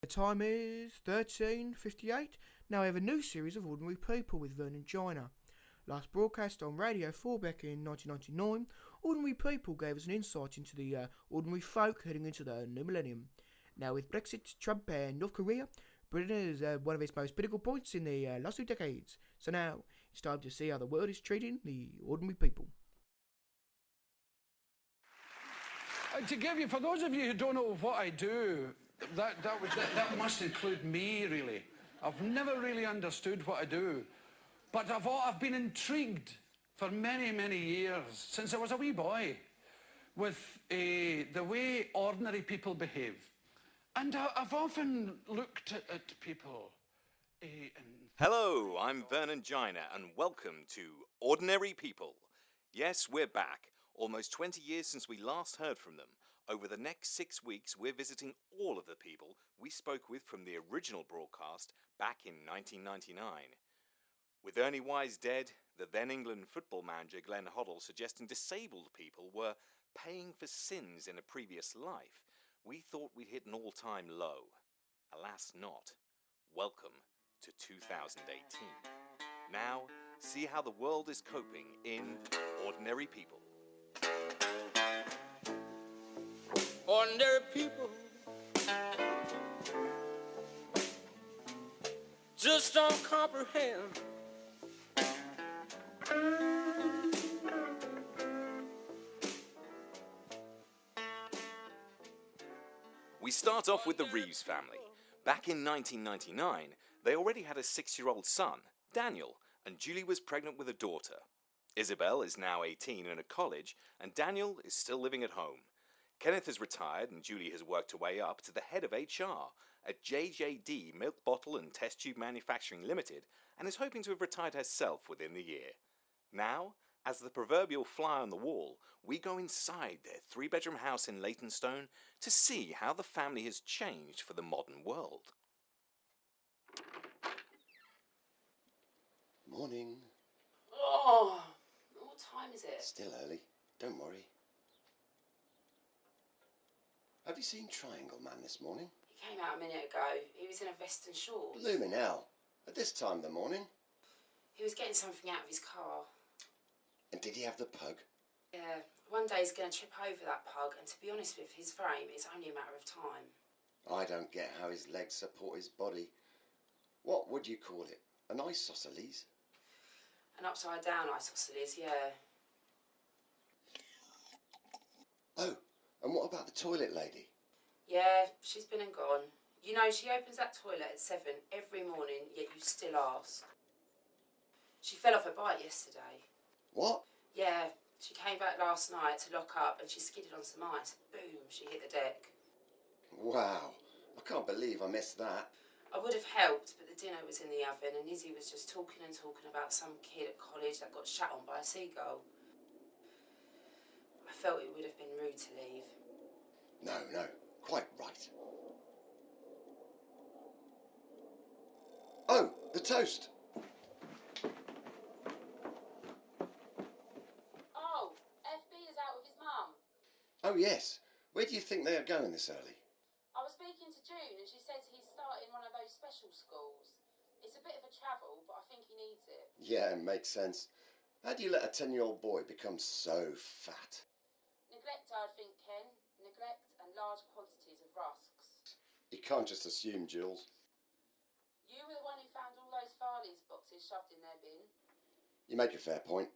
The time is 13:58. Now we have a new series of Ordinary People with Vernon Joyner. Last broadcast on Radio 4 back in 1999, Ordinary People gave us an insight into the ordinary folk heading into the new millennium. Now with Brexit, Trump and North Korea, Britain is one of its most critical points in the last 2 decades. So now it's time to see how the world is treating the ordinary people. To give you, for those of you who don't know what I do, that must include me, really. I've never really understood what I do, but I've been intrigued for many, many years, since I was a wee boy, with the way ordinary people behave. And I've often looked at people and... Hello, I'm Vernon Joyner, and welcome to Ordinary People. Yes, we're back. Almost 20 years since we last heard from them. Over the next 6 weeks, we're visiting all of the people we spoke with from the original broadcast back in 1999. With Ernie Wise dead, the then England football manager Glenn Hoddle suggesting disabled people were paying for sins in a previous life, we thought we'd hit an all-time low. Alas not. Welcome to 2018. Now, see how the world is coping in Ordinary People. Ordinary people just don't comprehend. We start off with the Reeves family. Back in 1999, they already had a 6-year-old son, Daniel, and Julie was pregnant with a daughter. Isabel is now 18 and at college, and Daniel is still living at home. Kenneth has retired and Julie has worked her way up to the head of HR at JJD Milk Bottle and Test Tube Manufacturing Limited and is hoping to have retired herself within the year. Now, as the proverbial fly on the wall, we go inside their 3-bedroom house in Leytonstone to see how the family has changed for the modern world. Morning. Oh, what time is it? Still early. Don't worry. Have you seen Triangle Man this morning? He came out a minute ago. He was in a vest and shorts. Blooming hell. At this time of the morning? He was getting something out of his car. And did he have the pug? Yeah, one day he's going to trip over that pug, and to be honest with his frame, it's only a matter of time. I don't get how his legs support his body. What would you call it? An isosceles? An upside-down isosceles, yeah. Oh, and what about the toilet lady? Yeah, she's been and gone. You know, she opens that toilet at 7 every morning, yet you still ask. She fell off her bike yesterday. What? Yeah, she came back last night to lock up and she skidded on some ice. Boom, she hit the deck. Wow, I can't believe I missed that. I would have helped, but the dinner was in the oven and Izzy was just talking and talking about some kid at college that got shot on by a seagull. I felt it would have been rude to leave. No, quite right. Oh, the toast. Oh, FB is out with his mum. Oh, yes. Where do you think they are going this early? I was speaking to June and she says he's starting one of those special schools. It's a bit of a travel, but I think he needs it. Yeah, it makes sense. How do you let a 10-year-old boy become so fat? Neglect, I think, Ken. Neglect and large quantities of rusks. You can't just assume, Jules. You were the one who found all those Farley's boxes shoved in their bin. You make a fair point.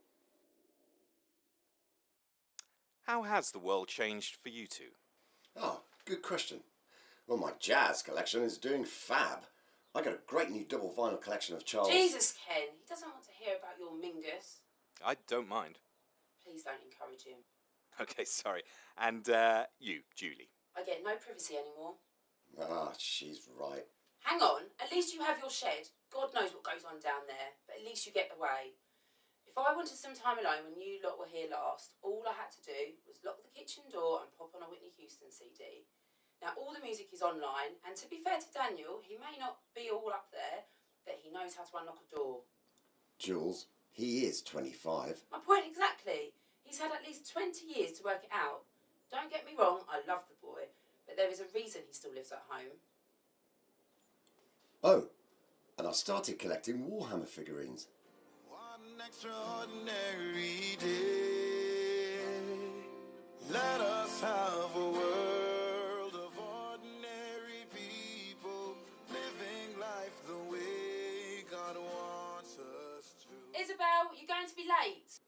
How has the world changed for you two? Oh, good question. Well, my jazz collection is doing fab. I got a great new double vinyl collection of Charles... Jesus, Ken. He doesn't want to hear about your Mingus. I don't mind. Please don't encourage him. Okay, sorry. And you, Julie. I get no privacy anymore. Ah, she's right. Hang on, at least you have your shed. God knows what goes on down there, but at least you get away. If I wanted some time alone when you lot were here last, all I had to do was lock the kitchen door and pop on a Whitney Houston CD. Now, all the music is online, and to be fair to Daniel, he may not be all up there, but he knows how to unlock a door. Jules, he is 25. My point exactly. He's had at least 20 years to work it out. Don't get me wrong, I love the boy, but there is a reason he still lives at home. Oh, and I started collecting Warhammer figurines. What an extraordinary day. Let us have a world of ordinary people living life the way God wants us to. Isabel, you're going to be late.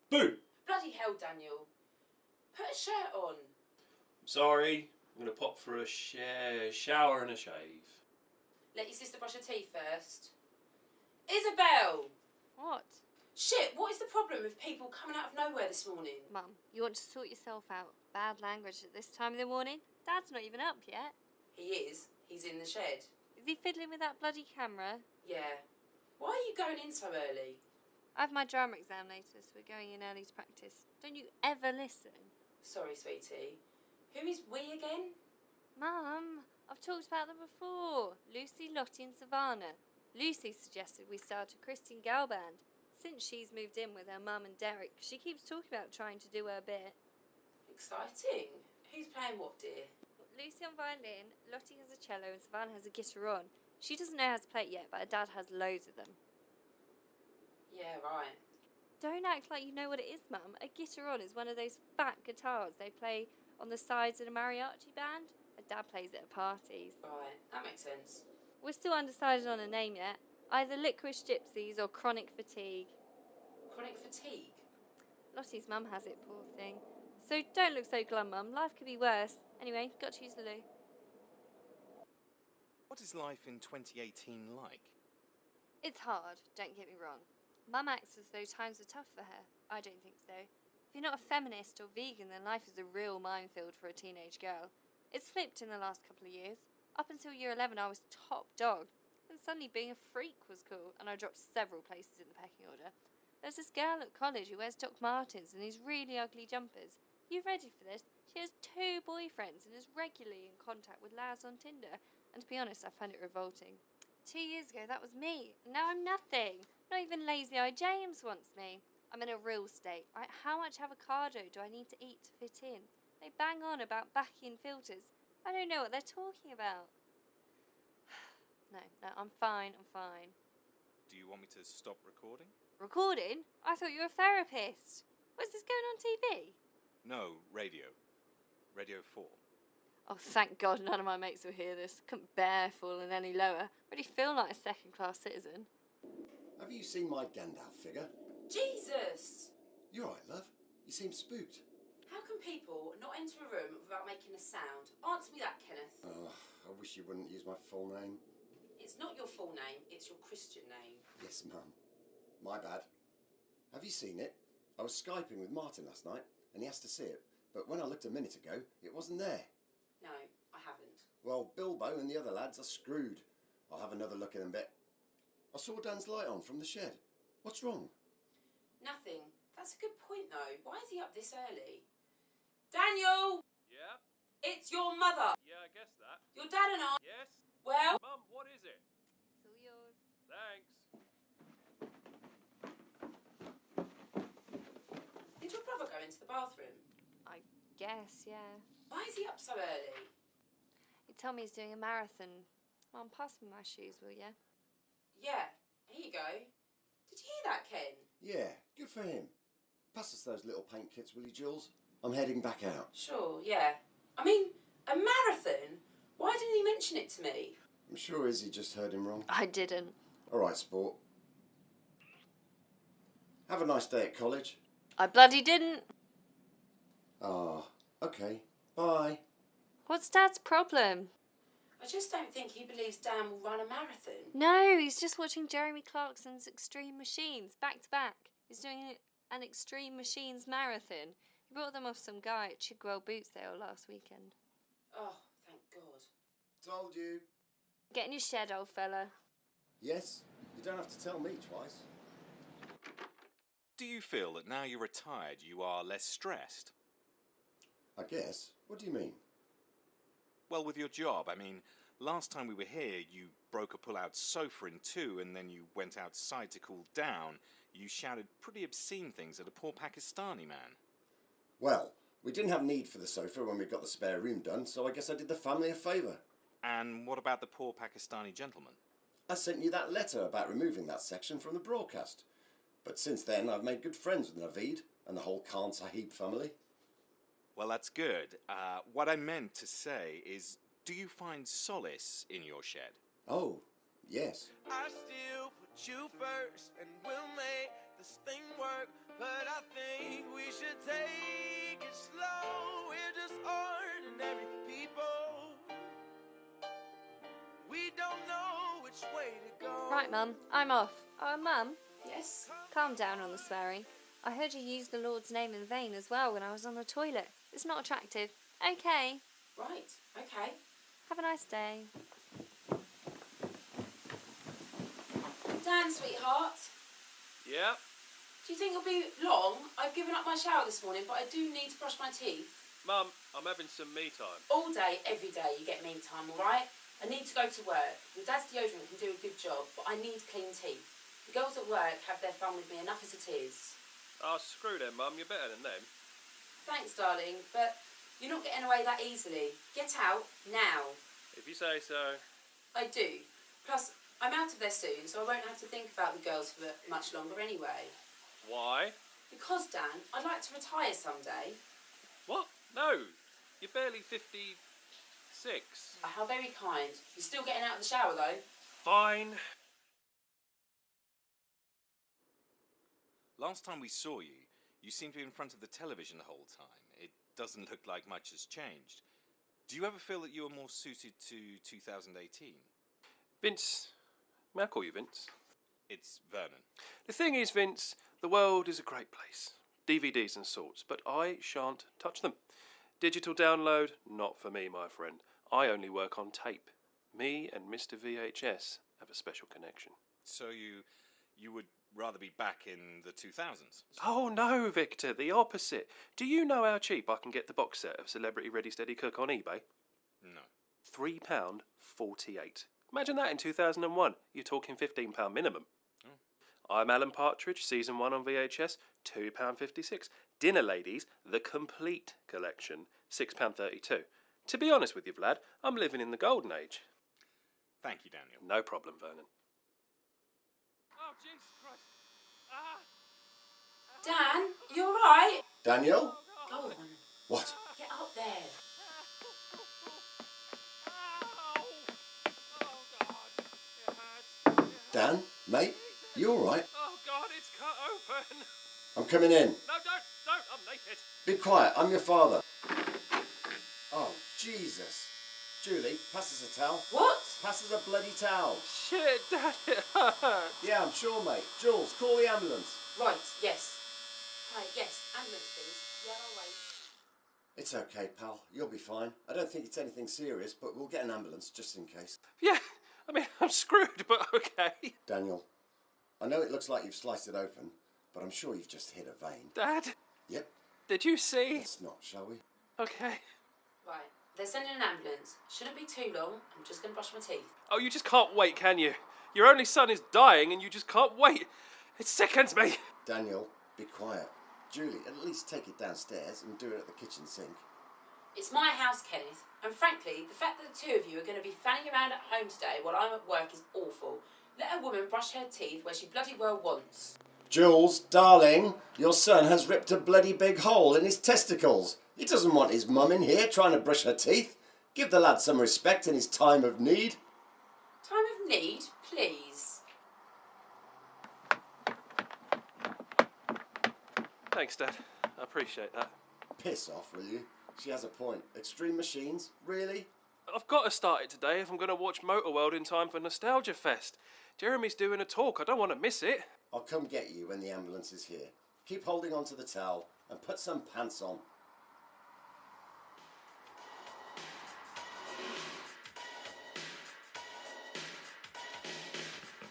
Boo! Bloody hell, Daniel. Put a shirt on. Sorry, I'm going to pop for a shower and a shave. Let your sister brush her teeth first. Isabel! What? Shit, what is the problem with people coming out of nowhere this morning? Mum, you want to sort yourself out. Bad language at this time of the morning? Dad's not even up yet. He is. He's in the shed. Is he fiddling with that bloody camera? Yeah. Why are you going in so early? I have my drama exam later, so we're going in early to practice. Don't you ever listen? Sorry, sweetie. Who is we again? Mum, I've talked about them before. Lucy, Lottie and Savannah. Lucy suggested we start a Christian girl band. Since she's moved in with her mum and Derek, she keeps talking about trying to do her bit. Exciting. Who's playing what, dear? Lucy on violin, Lottie has a cello and Savannah has a guitar on. She doesn't know how to play it yet, but her dad has loads of them. Yeah, right. Don't act like you know what it is, Mum. A guitar on is one of those fat guitars they play on the sides in a mariachi band. Her dad plays it at parties. Right, that makes sense. We're still undecided on a name yet. Either Licorice Gypsies or Chronic Fatigue. Chronic fatigue? Lottie's mum has it, poor thing. So don't look so glum, Mum. Life could be worse. Anyway, got to use the loo. What is life in 2018 like? It's hard, don't get me wrong. Mum acts as though times are tough for her. I don't think so. If you're not a feminist or vegan, then life is a real minefield for a teenage girl. It's flipped in the last couple of years. Up until year 11, I was top dog. Then suddenly being a freak was cool, and I dropped several places in the pecking order. There's this girl at college who wears Doc Martens and these really ugly jumpers. You ready for this? She has 2 boyfriends and is regularly in contact with lads on Tinder. And to be honest, I find it revolting. 2 years ago, that was me. And now I'm nothing. Not even Lazy Eye James wants me. I'm in a real state. How much avocado do I need to eat to fit in? They bang on about backing filters. I don't know what they're talking about. No, I'm fine. Do you want me to stop recording? Recording? I thought you were a therapist. Was this going on TV? No, radio. Radio 4. Oh, thank God none of my mates will hear this. Couldn't bear falling any lower. Really feel like a second-class citizen. Have you seen my Gandalf figure? Jesus! You're right, love. You seem spooked. How can people not enter a room without making a sound? Answer me that, Kenneth. Oh, I wish you wouldn't use my full name. It's not your full name, it's your Christian name. Yes, Mum. My bad. Have you seen it? I was Skyping with Martin last night, and he asked to see it, but when I looked a minute ago, it wasn't there. No, I haven't. Well, Bilbo and the other lads are screwed. I'll have another look in a bit. I saw Dan's light on from the shed. What's wrong? Nothing. That's a good point, though. Why is he up this early? Daniel! Yeah? It's your mother! Yeah, I guess that. Your dad and I... Yes? Well... Mum, what is it? It's all yours. Thanks. Did your brother go into the bathroom? I guess, yeah. Why is he up so early? He told me he's doing a marathon. Mum, pass me my shoes, will ya? Yeah, here you go. Did you hear that, Ken? Yeah, good for him. Pass us those little paint kits, will you, Jules? I'm heading back out. Sure, yeah. I mean, a marathon? Why didn't he mention it to me? I'm sure Izzy just heard him wrong. I didn't. All right, sport. Have a nice day at college. I bloody didn't. Ah, okay. Bye. What's Dad's problem? I just don't think he believes Dan will run a marathon. No, he's just watching Jeremy Clarkson's Extreme Machines, back to back. He's doing an Extreme Machines marathon. He brought them off some guy at Chigwell Boot Sale last weekend. Oh, thank God. Told you. Get in your shed, old fella. Yes, you don't have to tell me twice. Do you feel that now you're retired, you are less stressed? I guess. What do you mean? Well, with your job, I mean, last time we were here, you broke a pull-out sofa in 2 and then you went outside to cool down. You shouted pretty obscene things at a poor Pakistani man. Well, we didn't have need for the sofa when we got the spare room done, so I guess I did the family a favour. And what about the poor Pakistani gentleman? I sent you that letter about removing that section from the broadcast. But since then, I've made good friends with Naveed and the whole Khan Sahib family. Well, that's good. What I meant to say is, do you find solace in your shed? Oh, yes. I still put you first, and we'll make this thing work. But I think we should take it slow. We're just ordinary people. We don't know which way to go. Right, Mum, I'm off. Oh, Mum, Yes? calm down on the swearing. I heard you use the Lord's name in vain as well when I was on the toilet. It's not attractive. Okay. Right, okay. Have a nice day. Dan, sweetheart, Yeah? do you think it'll be long? I've given up my shower this morning, but I do need to brush my teeth. Mum, I'm having some me time. All day, every day, you get me time, all right? I need to go to work. Your dad's deodorant can do a good job, but I need clean teeth. The girls at work have their fun with me enough as it is. Oh, screw them, Mum. You're better than them. Thanks, darling, but you're not getting away that easily. Get out, now. If you say so. I do. Plus, I'm out of there soon, so I won't have to think about the girls for much longer anyway. Why? Because, Dan, I'd like to retire someday. What? No. You're barely 56. Oh, how very kind. You're still getting out of the shower, though. Fine. Last time we saw you, you seemed to be in front of the television the whole time. It doesn't look like much has changed. Do you ever feel that you are more suited to 2018? Vince. May I call you Vince? It's Vernon. The thing is, Vince, the world is a great place. DVDs and sorts, but I shan't touch them. Digital download, not for me, my friend. I only work on tape. Me and Mr. VHS have a special connection. So you would rather be back in the 2000s? Oh no, Victor, the opposite. Do you know how cheap I can get the box set of Celebrity Ready Steady Cook on eBay? No. £3.48. Imagine that in 2001. You're talking £15 minimum. I'm Alan Partridge, Season 1 on VHS, £2.56. Dinner Ladies, the complete collection, £6.32. To be honest with you, Vlad, I'm living in the golden age. Thank you, Daniel. No problem, Vernon. Oh, Jesus Christ. Dan, you all right? Daniel? Go on. What? Get up there. Dan? Mate? You alright? Oh, God, it's cut open. I'm coming in. No, don't, I'm naked. Be quiet, I'm your father. Oh, Jesus. Julie, pass us a towel. What? Pass us a bloody towel. Shit, Dad, it hurts. Yeah, I'm sure, mate. Jules, call the ambulance. Right, yes. Right, yes. Ambulance, please. Yeah, I'll wait. It's okay, pal. You'll be fine. I don't think it's anything serious, but we'll get an ambulance just in case. Yeah, I mean, I'm screwed, but okay. Daniel, I know it looks like you've sliced it open, but I'm sure you've just hit a vein. Dad, Yep. did you see? Let's not, shall we? Okay. Right, they're sending an ambulance. Shouldn't be too long. I'm just going to brush my teeth. Oh, you just can't wait, can you? Your only son is dying and you just can't wait. It sickens me. Daniel, be quiet. Julie, at least take it downstairs and do it at the kitchen sink. It's my house, Kenneth, and frankly, the fact that the two of you are going to be fanning around at home today while I'm at work is awful. Let a woman brush her teeth where she bloody well wants. Jules, darling, your son has ripped a bloody big hole in his testicles. He doesn't want his mum in here trying to brush her teeth. Give the lad some respect in his time of need. Time of need, please. Thanks, Dad. I appreciate that. Piss off, will you? She has a point. Extreme Machines? Really? I've got to start it today if I'm going to watch Motorworld in time for Nostalgia Fest. Jeremy's doing a talk. I don't want to miss it. I'll come get you when the ambulance is here. Keep holding on to the towel and put some pants on.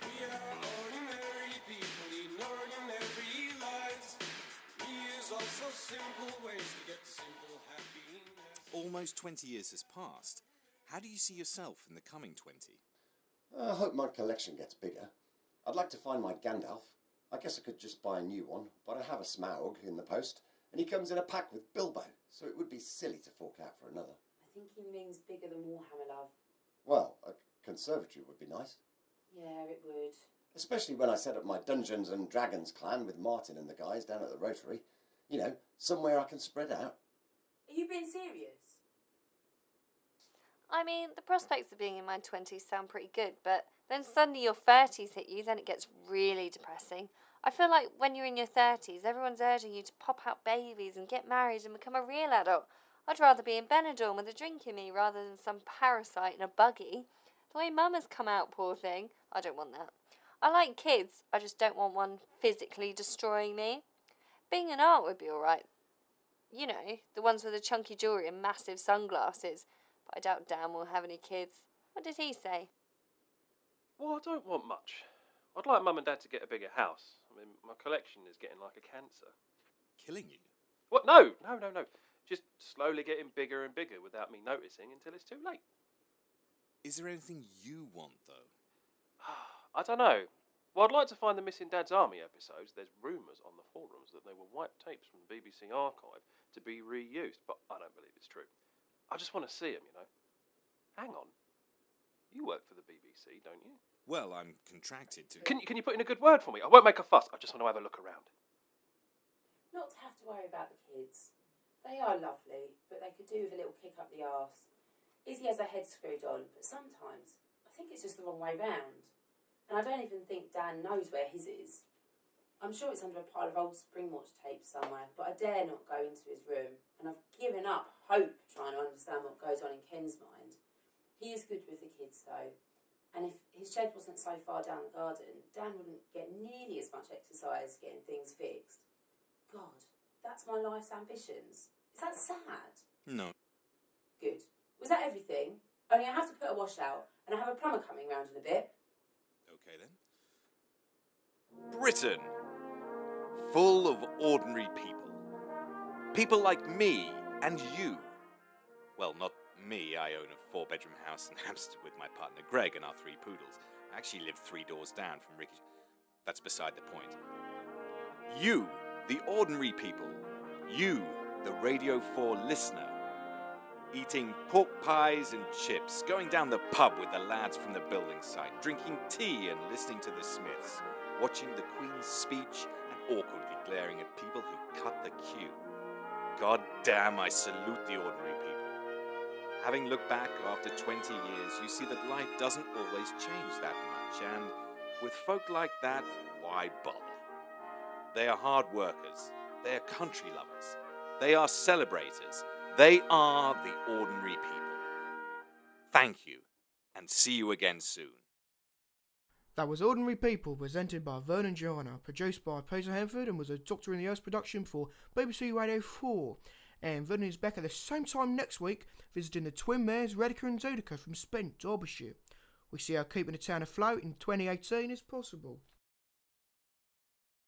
We are ordinary people leading ordinary lives. We use all so simple ways to get simple happiness. Almost 20 years has passed. How do you see yourself in the coming 20? I hope my collection gets bigger. I'd like to find my Gandalf. I guess I could just buy a new one, but I have a Smaug in the post, and he comes in a pack with Bilbo, so it would be silly to fork out for another. I think he means bigger than Warhammer, love. Well, a conservatory would be nice. Yeah, it would. Especially when I set up my Dungeons and Dragons clan with Martin and the guys down at the Rotary. You know, somewhere I can spread out. Are you being serious? I mean, the prospects of being in my 20s sound pretty good, but then suddenly your 30s hit you, then it gets really depressing. I feel like when you're in your 30s, everyone's urging you to pop out babies and get married and become a real adult. I'd rather be in Benidorm with a drink in me rather than some parasite in a buggy. The way Mum has come out, poor thing, I don't want that. I like kids, I just don't want one physically destroying me. Being an aunt would be alright. You know, the ones with the chunky jewellery and massive sunglasses. But I doubt Dan will have any kids. What did he say? Well, I don't want much. I'd like Mum and Dad to get a bigger house. I mean, my collection is getting like a cancer. Killing you? What? No. Just slowly getting bigger and bigger without me noticing until it's too late. Is there anything you want, though? I don't know. Well, I'd like to find the Missing Dad's Army episodes. There's rumours on the forums that they were wiped tapes from the BBC archive to be reused, but I don't believe it's true. I just want to see them, you know. Hang on. You work for the BBC, don't you? Well, I'm contracted to... Can you put in a good word for me? I won't make a fuss. I just want to have a look around. Not to have to worry about the kids. They are lovely, but they could do with a little kick up the arse. Izzy has her head screwed on, but sometimes I think it's just the wrong way round. And I don't even think Dan knows where his is. I'm sure it's under a pile of old Springwatch tapes somewhere, but I dare not go into his room, and I've given up hope trying to understand what goes on in Ken's mind. He is good with the kids, though, and if his shed wasn't so far down the garden, Dan wouldn't get nearly as much exercise getting things fixed. God, that's my life's ambitions. Is that sad? No. Good. Was that everything? Only I have to put a wash out, and I have a plumber coming round in a bit. Okay, then. Britain. Full of ordinary people. People like me and you. Well, not me. I own a 4-bedroom house in Hampstead with my partner Greg and our 3 poodles. I actually live 3 doors down from Ricky. That's beside the point. You, the ordinary people. You, the Radio 4 listener. Eating pork pies and chips, going down the pub with the lads from the building site, drinking tea and listening to the Smiths, watching the Queen's speech and awkwardly glaring at people who cut the queue. God damn, I salute the ordinary people. Having looked back after 20 years, you see that life doesn't always change that much, and with folk like that, why bother? They are hard workers, they are country lovers, they are celebrators, they are the ordinary people. Thank you, and see you again soon. That was Ordinary People, presented by Vernon Joyner, produced by Peter Henford, and was a Doctor in the Earth production for BBC Radio 4. And Vernon is back at the same time next week, visiting the twin mares Redica and Zudica from Spent, Derbyshire. We see how keeping the town afloat in 2018 is possible.